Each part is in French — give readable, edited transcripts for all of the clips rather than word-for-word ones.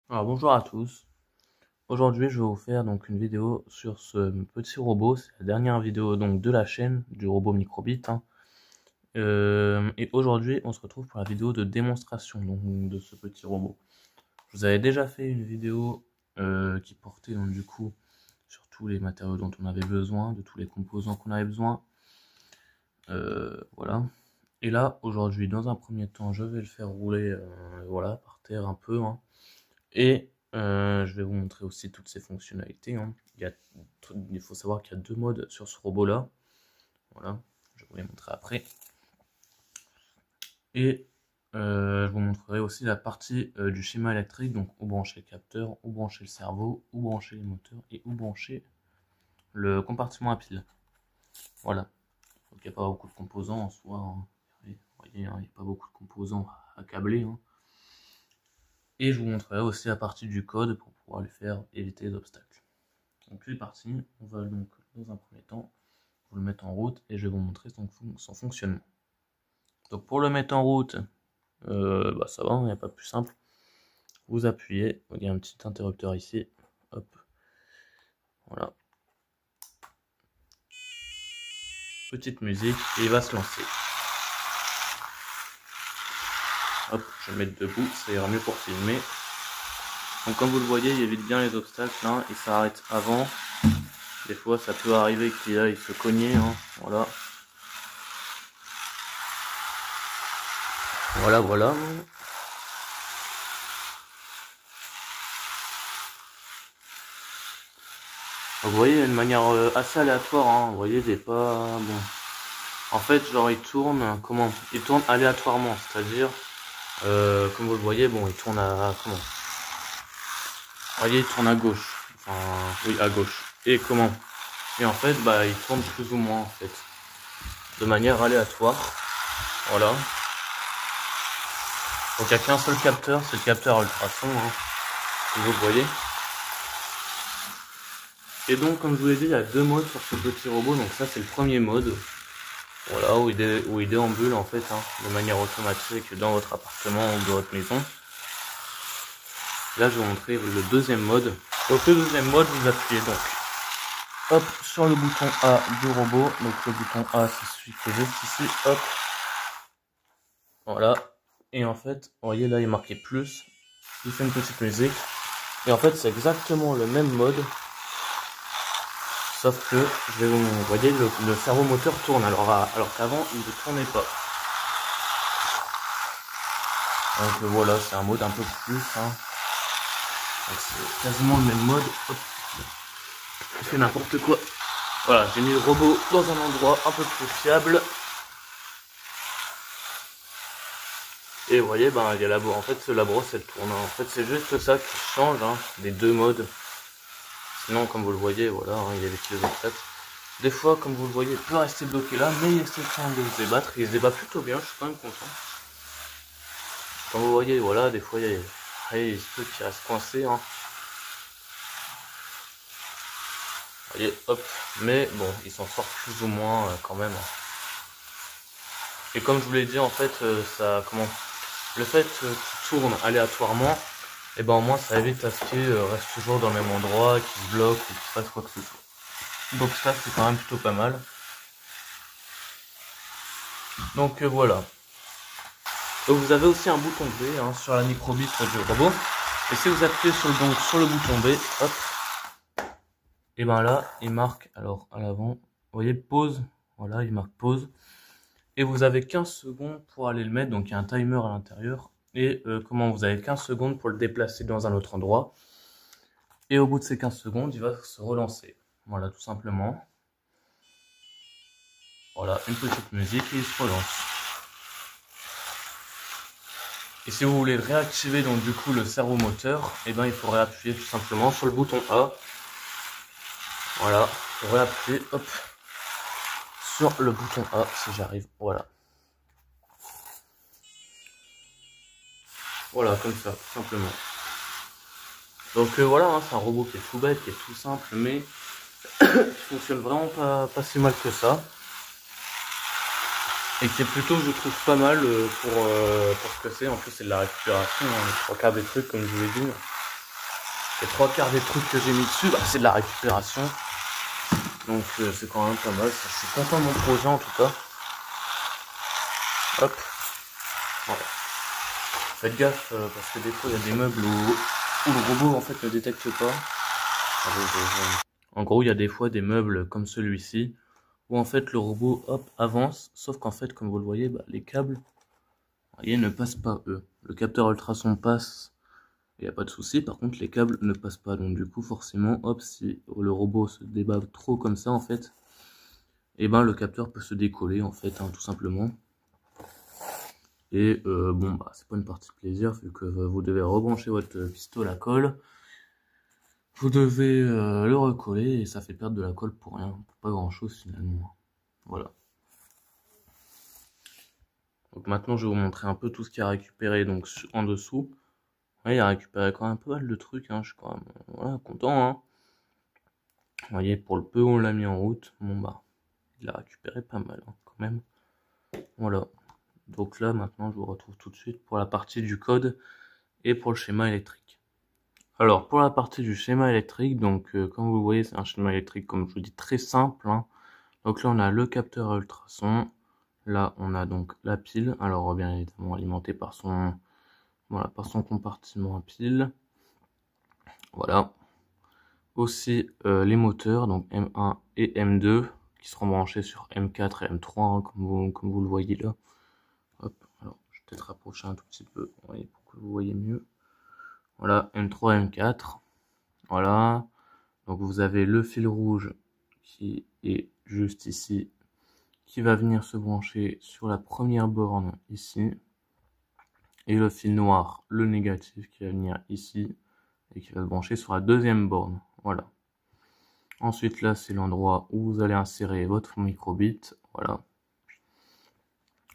Alors bonjour à tous, aujourd'hui je vais vous faire donc une vidéo sur ce petit robot, c'est la dernière vidéo donc de la chaîne du robot Microbit, hein. Et aujourd'hui on se retrouve pour la vidéo de démonstration donc, de ce petit robot. Je vous avais déjà fait une vidéo qui portait donc, du coup sur tous les matériaux dont on avait besoin, de tous les composants qu'on avait besoin, voilà. Et là aujourd'hui dans un premier temps je vais le faire rouler voilà, par terre un peu, hein. Et je vais vous montrer aussi toutes ses fonctionnalités, hein. Il faut savoir qu'il y a deux modes sur ce robot là. Voilà, je vais vous les montrer après. Et je vous montrerai aussi la partie du schéma électrique, donc où brancher le capteur, où brancher le cerveau, où brancher les moteurs et où brancher le compartiment à pile. Voilà, donc il n'y a pas beaucoup de composants en soi, hein. Vous voyez, hein, il n'y a pas beaucoup de composants à câbler, hein. Et je vous montrerai aussi la partie du code pour pouvoir lui faire éviter les obstacles. Donc c'est parti, on va donc dans un premier temps vous le mettre en route et je vais vous montrer son fonctionnement. Donc pour le mettre en route, ça va, il n'y a pas plus simple. Vous appuyez, il y a un petit interrupteur ici, hop, voilà. Petite musique et il va se lancer. Hop, je vais me mettre debout, ça ira mieux pour filmer. Donc comme vous le voyez, il évite bien les obstacles, là, il s'arrête avant. Des fois ça peut arriver qu'il aille se cogner, hein, voilà. Voilà. Donc, vous voyez, il y a une manière assez aléatoire, hein. Vous voyez, c'est pas bon. En fait, genre, il tourne, comment? Il tourne aléatoirement, c'est-à-dire, comme vous le voyez, bon, il tourne à, comment? Vous voyez, il tourne à gauche. Enfin, oui, à gauche. Et comment? Et en fait, bah, il tourne plus ou moins, en fait. De manière aléatoire. Voilà. Donc, il n'y a qu'un seul capteur, c'est le capteur ultrason, hein, comme vous le voyez. Et donc, comme je vous l'ai dit, il y a deux modes sur ce petit robot. Donc ça, c'est le premier mode. Voilà, où il déambule en fait, hein, de manière automatique dans votre appartement ou dans votre maison. Là, je vais vous montrer le deuxième mode. Donc le deuxième mode, vous appuyez donc hop sur le bouton A du robot. Donc le bouton A, c'est celui qui est juste ici. Hop. Voilà. Et en fait, vous voyez là, il est marqué plus. Il fait une petite musique. Et en fait, c'est exactement le même mode. Sauf que, vous voyez, le cerveau moteur tourne, alors qu'avant, il ne tournait pas. Donc voilà, c'est un mode un peu plus, hein. Donc c'est quasiment le même mode. Hop. Je fais n'importe quoi. Voilà, j'ai mis le robot dans un endroit un peu plus fiable. Et vous voyez, ben, il y a la brosse. En fait, la brosse, elle tourne. En fait, c'est juste ça qui change, hein, des deux modes. Sinon, comme vous le voyez, voilà, hein, il y a les pieds obstacles. Des fois, comme vous le voyez, il peut rester bloqué là, mais il essaie de se débattre. Il se débat plutôt bien, je suis quand même content. Comme vous voyez, voilà, des fois, il se peut qu'il reste coincé, hein. Vous voyez, hop, mais bon, il s'en sort plus ou moins quand même. Et comme je vous l'ai dit, en fait, le fait qu'il tourne aléatoirement, et ben au moins ça évite à ce qu'il reste toujours dans le même endroit, qu'il se bloque ou qu'il fasse quoi que ce soit. Donc ça, c'est quand même plutôt pas mal. Donc voilà. Donc vous avez aussi un bouton B, hein, sur la Microbit du robot. Et si vous appuyez sur le bouton B, hop, et ben là, il marque, alors à l'avant, vous voyez, pause, voilà, il marque pause. Et vous avez 15 secondes pour aller le mettre, donc il y a un timer à l'intérieur. Et vous avez 15 secondes pour le déplacer dans un autre endroit. Et au bout de ces 15 secondes, il va se relancer. Voilà, tout simplement. Voilà, une petite musique et il se relance. Et si vous voulez réactiver donc du coup le servo moteur, et ben il faudrait appuyer tout simplement sur le bouton A. Voilà, il faudrait appuyer, hop, sur le bouton A si j'arrive, voilà. Voilà, comme ça, tout simplement. Donc voilà, hein, c'est un robot qui est tout bête, qui est tout simple, mais qui fonctionne vraiment pas si mal que ça. Et qui est plutôt, je trouve, pas mal pour ce que c'est. En plus, c'est de la récupération, hein, les trois quarts des trucs, comme je vous l'ai dit. Les 3/4 des trucs que j'ai mis dessus, bah, c'est de la récupération. Donc c'est quand même pas mal. Je suis content de mon projet en tout cas. Hop. Voilà. Faites gaffe parce que des fois il y a des meubles où le robot en fait ne détecte pas. En gros il y a des fois des meubles comme celui-ci où en fait le robot hop avance, sauf qu'en fait comme vous le voyez, bah, les câbles, vous voyez, ne passent pas eux. Le capteur ultrason passe, il n'y a pas de souci, par contre les câbles ne passent pas. Donc du coup forcément, hop, si le robot se débat trop comme ça en fait, et ben le capteur peut se décoller en fait, hein, tout simplement. Et bon bah c'est pas une partie de plaisir vu que vous devez rebrancher votre pistolet à colle. Vous devez le recoller et ça fait perdre de la colle pour rien, pour pas grand chose finalement. Voilà. Donc maintenant je vais vous montrer un peu tout ce qu'il y a récupéré donc en dessous. Ouais, il a récupéré quand même pas mal de trucs, hein. Je suis quand même voilà, content. Hein. Vous voyez, pour le peu où on l'a mis en route, bon bah il a récupéré pas mal hein, quand même. Voilà. Donc là maintenant je vous retrouve tout de suite pour la partie du code et pour le schéma électrique. Alors pour la partie du schéma électrique, donc comme vous voyez c'est un schéma électrique comme je vous dis très simple. Hein. Donc là on a le capteur à ultrasons, là on a donc la pile, alors bien évidemment alimentée par son, voilà, par son compartiment à pile. Voilà. Aussi les moteurs, donc M1 et M2, qui seront branchés sur M4 et M3, hein, comme vous le voyez là. Hop, alors je vais peut-être rapprocher un tout petit peu, pour que vous voyez mieux. Voilà, M3, M4. Voilà. Donc vous avez le fil rouge qui est juste ici, qui va venir se brancher sur la première borne ici. Et le fil noir, le négatif, qui va venir ici et qui va se brancher sur la deuxième borne. Voilà. Ensuite là c'est l'endroit où vous allez insérer votre microbit. Voilà.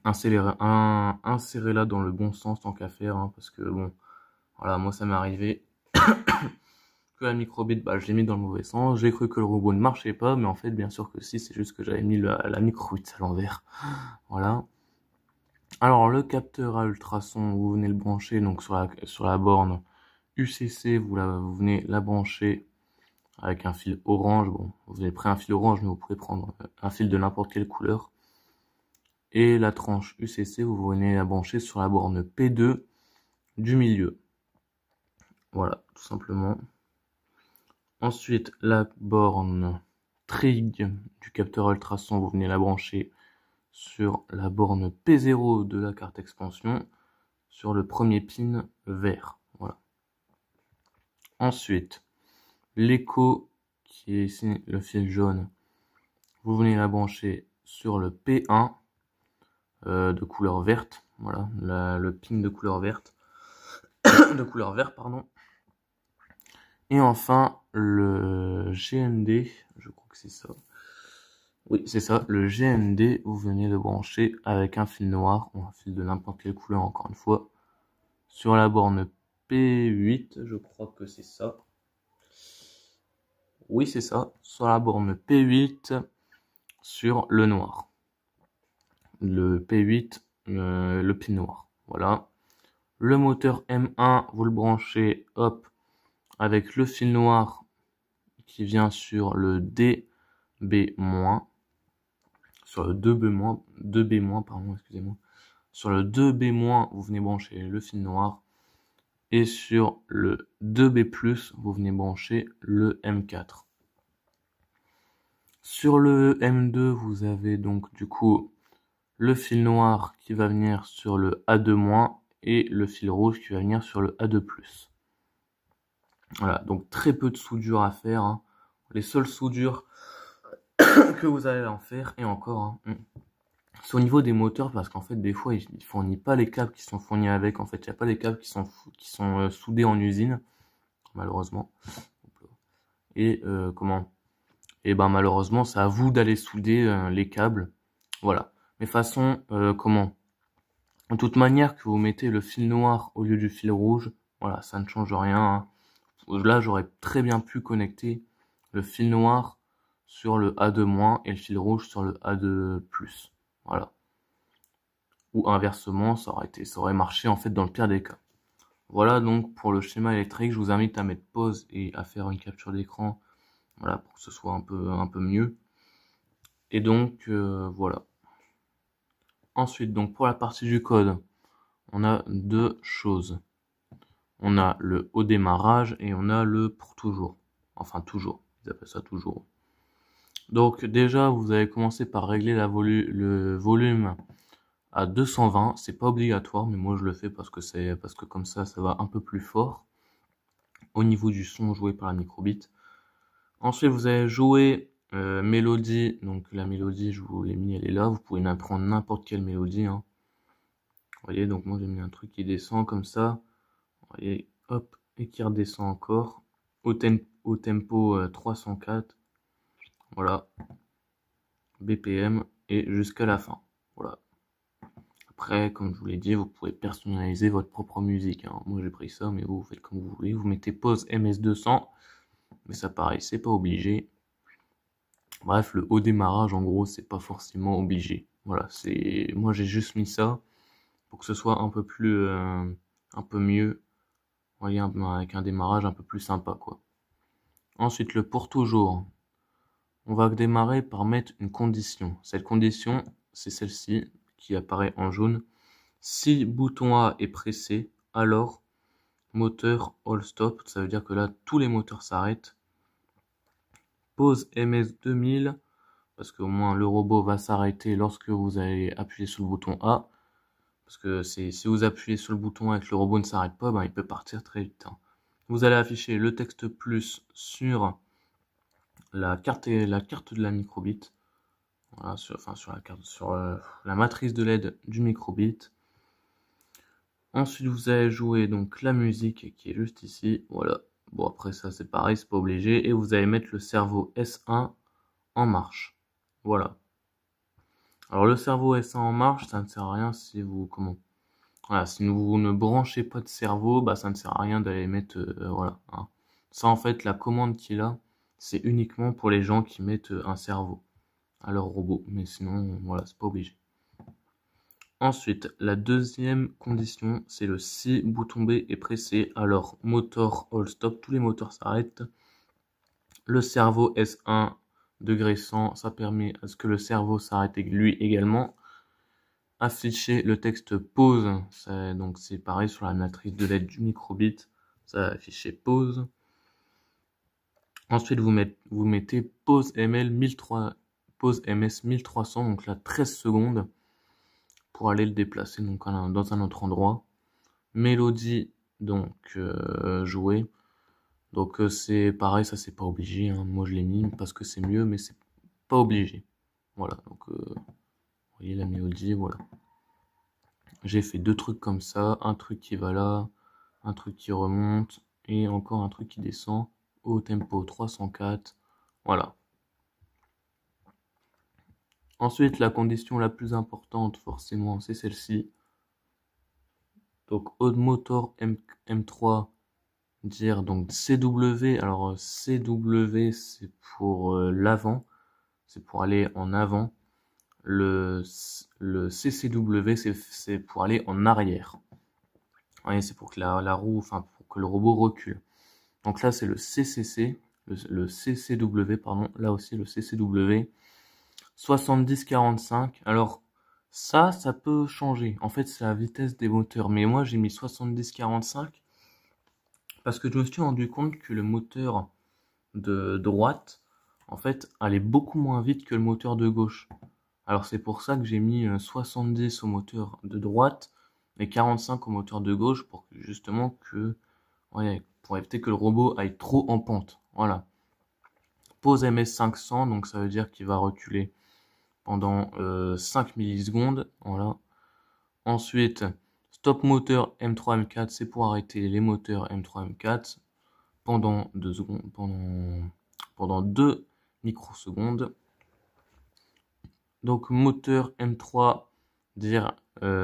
Insérez là dans le bon sens tant qu'à faire, hein, parce que bon, voilà, moi ça m'est arrivé que la microbit, bah je l'ai mis dans le mauvais sens. J'ai cru que le robot ne marchait pas, mais en fait bien sûr que si, c'est juste que j'avais mis la microbit à l'envers. Voilà. Alors le capteur à ultrasons, vous venez le brancher donc sur la borne UCC, vous venez la brancher avec un fil orange. Bon, vous avez pris un fil orange, mais vous pouvez prendre un fil de n'importe quelle couleur. Et la tranche UCC, vous venez la brancher sur la borne P2 du milieu. Voilà, tout simplement. Ensuite, la borne trig du capteur ultrason, vous venez la brancher sur la borne P0 de la carte expansion, sur le premier pin vert. Voilà. Ensuite, l'écho, qui est ici le fil jaune, vous venez la brancher sur le P1 de couleur verte. Voilà, le pin de couleur verte. de couleur vert, pardon. Et enfin, le GND, je crois que c'est ça. Oui, c'est ça, le GND, vous venez le brancher avec un fil noir, ou un fil de n'importe quelle couleur, encore une fois, sur la borne P8, je crois que c'est ça. Oui, c'est ça, sur la borne P8, sur le noir. Le P8, le pin noir, voilà. Le moteur M1, vous le branchez, hop, avec le fil noir qui vient sur le DB-, sur le 2B-, pardon, excusez-moi. Sur le 2B-, vous venez brancher le fil noir. Et sur le 2B+, vous venez brancher le M4. Sur le M2, vous avez donc du coup le fil noir qui va venir sur le A2- et le fil rouge qui va venir sur le A2+. Voilà, donc très peu de soudure à faire. Hein. Les seules soudures que vous allez en faire, et encore, hein, c'est au niveau des moteurs, parce qu'en fait, des fois, il ne fournit pas les câbles qui sont fournis avec. En fait, il n'y a pas les câbles qui sont soudés en usine, malheureusement. Et comment? Et ben malheureusement, c'est à vous d'aller souder les câbles. Voilà. Mais façon, comment? De toute manière, que vous mettez le fil noir au lieu du fil rouge, voilà, ça ne change rien. Hein. Là, j'aurais très bien pu connecter le fil noir sur le A2- et le fil rouge sur le A2+. Voilà. Ou inversement, ça aurait marché en fait dans le pire des cas. Voilà donc pour le schéma électrique, je vous invite à mettre pause et à faire une capture d'écran, voilà, pour que ce soit un peu mieux. Et donc voilà. Ensuite, donc pour la partie du code, on a deux choses. On a le au démarrage et on a le pour toujours. Enfin toujours, ils appellent ça toujours. Donc déjà, vous allez commencer par régler le volume à 220. C'est pas obligatoire, mais moi je le fais parce que comme ça va un peu plus fort au niveau du son joué par la microbit. Ensuite, vous allez jouer mélodie. Donc la mélodie, je vous l'ai mis, elle est là. Vous pouvez prendre n'importe quelle mélodie, hein. Vous voyez, donc moi j'ai mis un truc qui descend comme ça. Vous voyez, hop, et qui redescend encore au tempo 304. Voilà, BPM et jusqu'à la fin. Voilà. Après, comme je vous l'ai dit, vous pouvez personnaliser votre propre musique, hein. Moi j'ai pris ça, mais vous faites comme vous voulez. Vous mettez pause MS200, mais ça pareil, c'est pas obligé. Bref, le haut démarrage, en gros, c'est pas forcément obligé. Voilà, moi j'ai juste mis ça pour que ce soit un peu plus, un peu mieux. Vous voyez, avec un démarrage un peu plus sympa, quoi. Ensuite, le pour toujours. On va démarrer par mettre une condition. Cette condition, c'est celle-ci qui apparaît en jaune. Si bouton A est pressé, alors moteur all stop. Ça veut dire que là, tous les moteurs s'arrêtent. Pause MS2000, parce qu'au moins le robot va s'arrêter lorsque vous allez appuyer sur le bouton A. Parce que si vous appuyez sur le bouton A et que le robot ne s'arrête pas, ben, il peut partir très vite, hein. Vous allez afficher le texte plus sur la carte de la microbit. Voilà, sur la carte, sur la matrice de LED du microbit. Ensuite, vous allez jouer donc la musique qui est juste ici. Voilà. Bon, après ça, c'est pareil, c'est pas obligé. Et vous allez mettre le cerveau S1 en marche. Voilà. Alors, le cerveau S1 en marche, ça ne sert à rien si vous, voilà, si vous ne branchez pas de cerveau, bah, ça ne sert à rien d'aller mettre, voilà, hein. Ça, en fait, la commande qu'il a, c'est uniquement pour les gens qui mettent un cerveau à leur robot. Mais sinon, voilà, c'est pas obligé. Ensuite, la deuxième condition, c'est le si bouton B est pressé, alors moteur all stop, tous les moteurs s'arrêtent. Le cerveau S1 degré 100, ça permet à ce que le cerveau s'arrête lui également. Afficher le texte pause, donc c'est pareil sur la matrice de LED du microbit, ça va afficher pause. Ensuite, vous mettez pause pause MS 1300, donc là 13 secondes pour aller le déplacer donc dans un autre endroit. Mélodie, donc jouer. Donc c'est pareil, ça c'est pas obligé, hein. Moi je l'ai mis parce que c'est mieux, mais c'est pas obligé. Voilà, donc vous voyez la mélodie, voilà. J'ai fait deux trucs comme ça, un truc qui va là, un truc qui remonte, et encore un truc qui descend au tempo 304. Voilà. Ensuite, la condition la plus importante, forcément, c'est celle-ci. Donc, Odd Motor M3, dire donc CW. Alors, CW, c'est pour l'avant, c'est pour aller en avant. Le CCW, c'est pour aller en arrière. Ouais, c'est pour que la roue, enfin, pour que le robot recule. Donc là, c'est le CCC, le CCW, pardon. Là aussi, le CCW. 70-45. Alors, ça peut changer. En fait, c'est la vitesse des moteurs. Mais moi, j'ai mis 70-45 parce que je me suis rendu compte que le moteur de droite, en fait, allait beaucoup moins vite que le moteur de gauche. Alors, c'est pour ça que j'ai mis 70 au moteur de droite et 45 au moteur de gauche pour que, justement ouais, pour éviter que le robot aille trop en pente. Voilà. Pause MS 500, donc ça veut dire qu'il va reculer pendant 5 millisecondes. Voilà. Ensuite, stop moteur M3 M4, c'est pour arrêter les moteurs M3 M4 pendant 2 secondes, pendant 2 microsecondes. Donc moteur M3, dire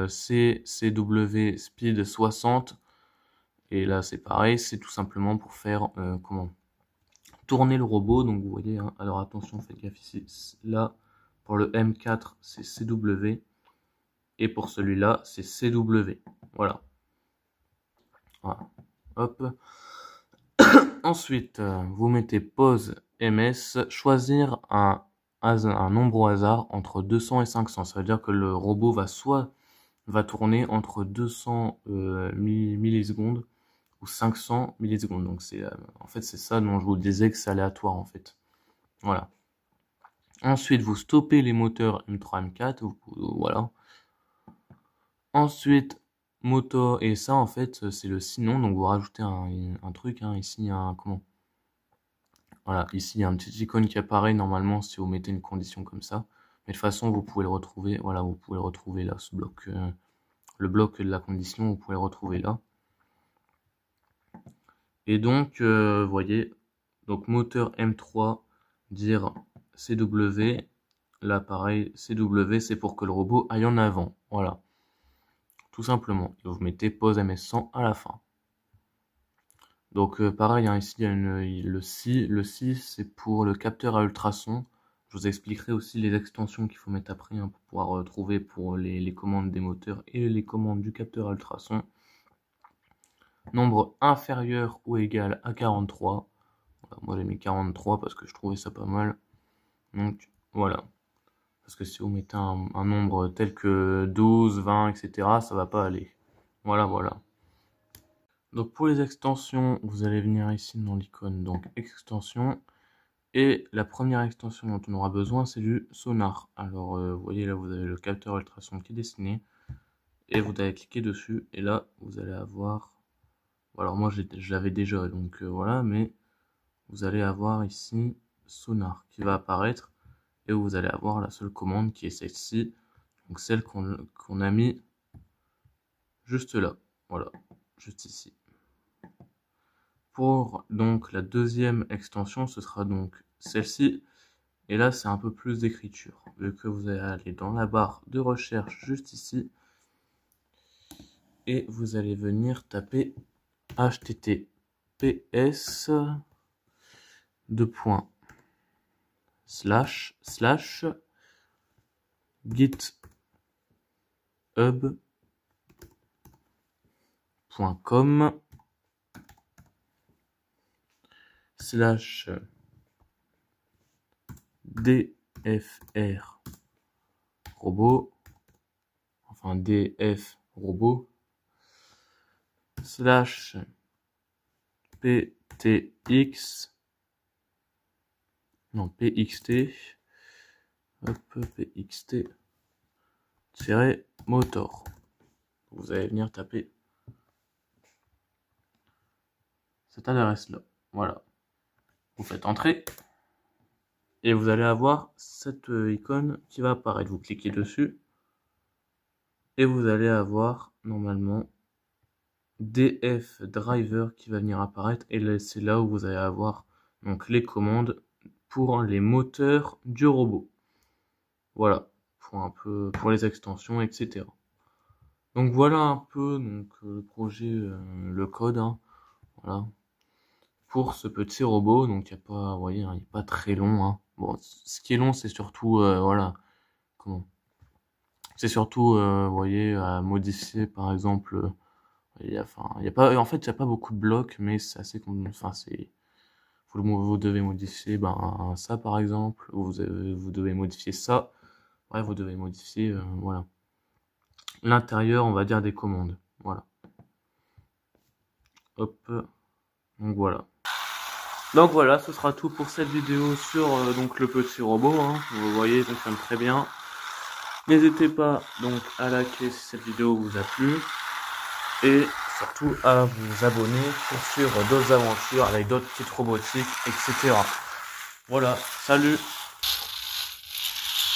CCW speed 60. Et là c'est pareil, c'est tout simplement pour faire tourner le robot. Donc vous voyez, hein, alors attention, faites gaffe ici. Là, pour le M4, c'est CW. Et pour celui-là, c'est CW. Voilà. Voilà. Hop. Ensuite, vous mettez pause MS, choisir un nombre au hasard entre 200 et 500. Ça veut dire que le robot va tourner entre 200 millisecondes ou 500 millisecondes. Donc en fait c'est ça dont je vous disais que c'est aléatoire en fait. Voilà. Ensuite vous stoppez les moteurs M3, M4. Voilà. Ensuite moteur, et ça en fait c'est le sinon, donc vous rajoutez un truc hein, ici voilà, ici il y a un petit icône qui apparaît normalement si vous mettez une condition comme ça, mais de toute façon vous pouvez le retrouver, voilà, vous pouvez le retrouver là, ce bloc, le bloc de la condition, vous pouvez le retrouver là. Et donc vous voyez, donc moteur M3 dire CW, là pareil CW c'est pour que le robot aille en avant, voilà. Tout simplement, et vous mettez pause MS100 à la fin. Donc pareil, hein, ici il y a le si c'est pour le capteur à ultrasons. Je vous expliquerai aussi les extensions qu'il faut mettre après hein, pour pouvoir trouver pour les commandes des moteurs et les commandes du capteur à ultrasons. Nombre inférieur ou égal à 43. Voilà, moi j'ai mis 43 parce que je trouvais ça pas mal. Donc voilà. Parce que si vous mettez un nombre tel que 12, 20, etc., ça va pas aller. Voilà, voilà. Donc pour les extensions, vous allez venir ici dans l'icône, donc extension. Et la première extension dont on aura besoin, c'est du sonar. Alors vous voyez là, vous avez le capteur ultrason qui est dessiné. Et vous allez cliquer dessus. Et là, vous allez avoir... Alors moi, je l'avais déjà, donc voilà. Mais vous allez avoir ici sonar qui va apparaître. Et vous allez avoir la seule commande qui est celle-ci, donc celle qu'on a mis juste là, voilà, juste ici. Pour donc la deuxième extension, ce sera donc celle-ci, et là c'est un peu plus d'écriture, vu que vous allez aller dans la barre de recherche juste ici, et vous allez venir taper https github.com /dfr robot, enfin df robot /ptx non pxt hop pxt motor. Vous allez venir taper cette adresse là, voilà, vous faites entrer et vous allez avoir cette icône qui va apparaître. Vous cliquez dessus et vous allez avoir normalement DF driver qui va venir apparaître, et c'est là où vous allez avoir donc les commandes pour les moteurs du robot. Voilà, pour les extensions, etc. Donc voilà un peu donc le projet, le code, hein, voilà, pour ce petit robot. Donc il n'y a pas, vous voyez, hein, il n'est pas très long. Hein. Bon, ce qui est long, c'est surtout, voilà, comment, c'est surtout, vous voyez, à modifier, par exemple. Enfin, il y a pas, en fait, il n'y a pas beaucoup de blocs, mais c'est assez, enfin, vous devez modifier, ben, ça par exemple, vous devez modifier ça. Ouais, vous devez modifier, voilà, l'intérieur, on va dire, des commandes. Voilà. Hop. Donc voilà. Donc voilà, ce sera tout pour cette vidéo sur donc le petit robot. Hein. Vous voyez, ça fonctionne très bien. N'hésitez pas donc à liker si cette vidéo vous a plu. Et surtout à vous abonner pour suivre d'autres aventures avec d'autres petites robotiques, etc. Voilà, salut!